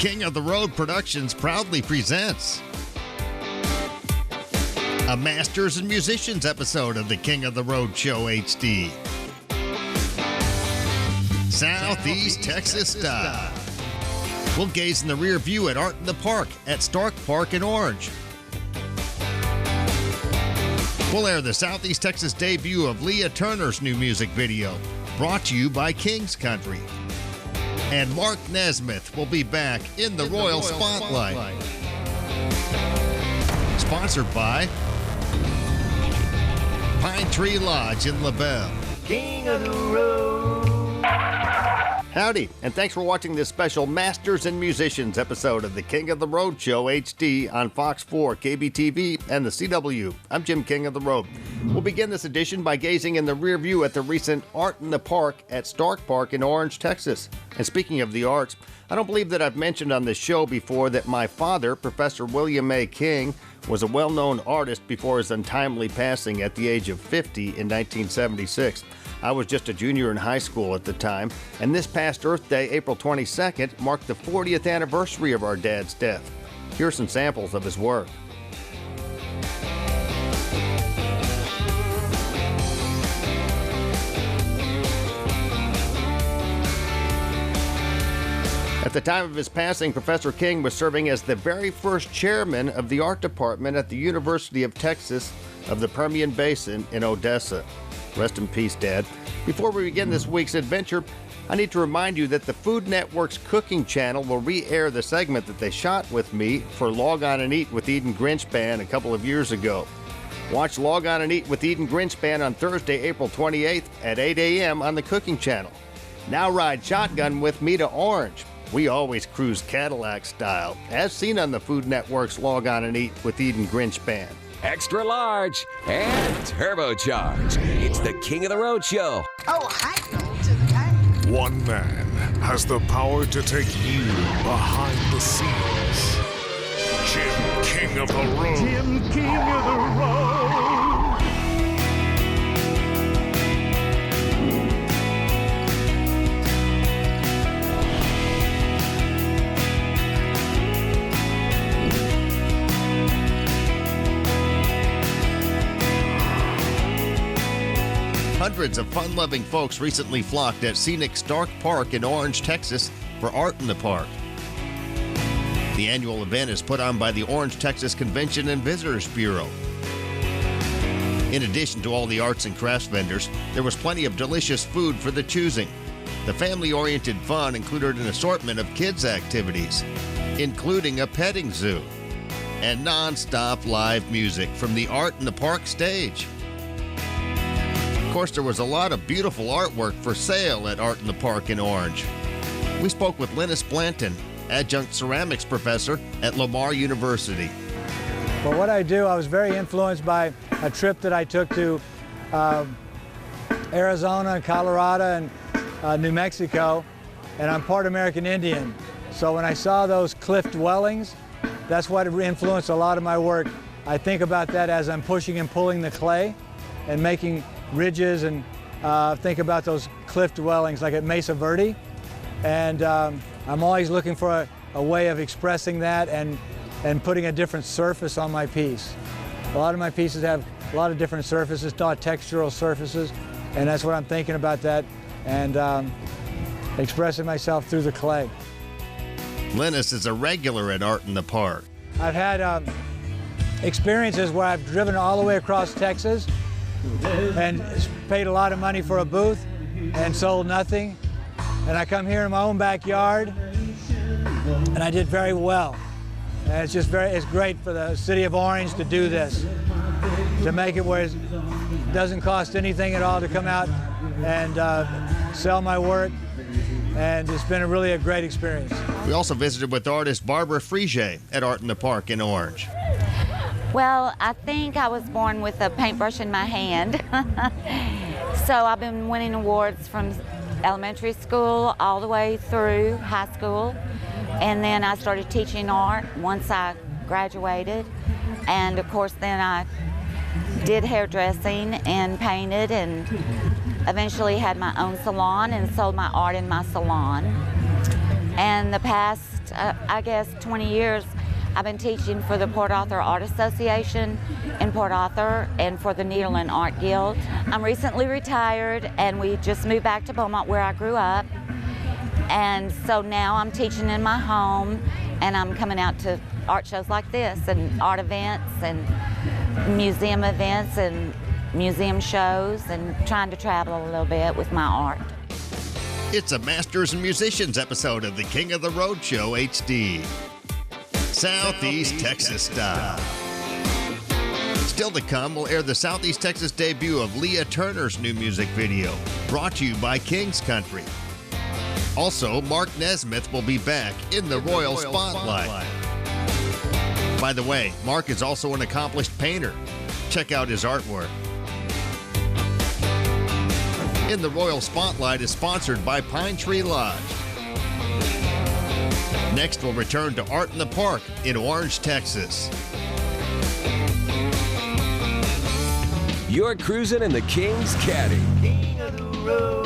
King of the Road Productions proudly presents a Masters and Musicians episode of the King of the Road Show HD. Southeast Texas style. We'll gaze in the rear view at Art in the Park at Stark Park in Orange. We'll air the Southeast Texas debut of Leah Turner's new music video, brought to you by King's Country. And Mark Nesmith will be back in the Royal Spotlight. Sponsored by Pine Tree Lodge in LaBelle. King of the Road. Howdy, and thanks for watching this special Masters and Musicians episode of the King of the Road Show HD on Fox 4, KBTV, and the CW. I'm Jim King of the Road. We'll begin this edition by gazing in the rear view at the recent Art in the Park at Stark Park in Orange, Texas. And speaking of the arts, I don't believe that I've mentioned on this show before that my father, Professor William A. King, was a well-known artist before his untimely passing at the age of 50 in 1976. I was just a junior in high school at the time, and this past Earth Day, April 22nd, marked the 40th anniversary of our dad's death. Here are some samples of his work. At the time of his passing, Professor King was serving as the very first chairman of the art department at the University of Texas of the Permian Basin in Odessa. Rest in peace, Dad. Before we begin this week's adventure, I need to remind you that the Food Network's cooking channel will re-air the segment that they shot with me for Log On and Eat with Eden Grinchpan a couple of years ago. Watch Log On and Eat with Eden Grinchpan on Thursday, April 28th at 8 a.m. on the cooking channel. Now ride shotgun with me to Orange. We always cruise Cadillac style, as seen on the Food Network's Log On and Eat with Eden Grinchpan. Extra large and turbocharged. It's the King of the Road Show. Oh, hi, to the time. One man has the power to take you behind the scenes. Jim King of the Road. Jim King of the Road. Hundreds of fun-loving folks recently flocked at scenic Stark Park in Orange, Texas for Art in the Park. The annual event is put on by the Orange, Texas Convention and Visitors Bureau. In addition to all the arts and crafts vendors, there was plenty of delicious food for the choosing. The family-oriented fun included an assortment of kids' activities, including a petting zoo, and non-stop live music from the Art in the Park stage. Of course, there was a lot of beautiful artwork for sale at Art in the Park in Orange. We spoke with Linus Blanton, adjunct ceramics professor at Lamar University. Well, what I do, I was very influenced by a trip that I took to Arizona and Colorado and New Mexico, and I'm part American Indian. So when I saw those cliff dwellings, that's what influenced a lot of my work. I think about that as I'm pushing and pulling the clay and making ridges, and think about those cliff dwellings like at Mesa Verde. And I'm always looking for a way of expressing that and putting a different surface on my piece. A lot of my pieces have a lot of different surfaces, not textural surfaces, and that's what I'm thinking about that, and expressing myself through the clay. Linus is a regular at Art in the Park. I've had experiences where I've driven all the way across Texas and paid a lot of money for a booth and sold nothing. And I come here in my own backyard and I did very well. And it's just it's great for the city of Orange to do this, to make it where it doesn't cost anything at all to come out and sell my work. And it's been really a great experience. We also visited with artist Barbara Frige at Art in the Park in Orange. Well, I think I was born with a paintbrush in my hand. So I've been winning awards from elementary school all the way through high school. And then I started teaching art once I graduated. And of course then I did hairdressing and painted, and eventually had my own salon and sold my art in my salon. And the past I guess, 20 years, I've been teaching for the Port Arthur Art Association in Port Arthur and for the Nederland Art Guild. I'm recently retired, and we just moved back to Beaumont where I grew up. And so now I'm teaching in my home, and I'm coming out to art shows like this and art events and museum events and museum shows and trying to travel a little bit with my art. It's a Masters and Musicians episode of the King of the Road Show HD. Southeast Texas style. Still to come, we'll air the Southeast Texas debut of Leah Turner's new music video, brought to you by King's Country. Also, Mark Nesmith will be back in the Royal Spotlight. By the way, Mark is also an accomplished painter. Check out his artwork. In the Royal Spotlight is sponsored by Pine Tree Lodge. Next, we'll return to Art in the Park in Orange, Texas. You're cruising in the King's Caddy. King of the road.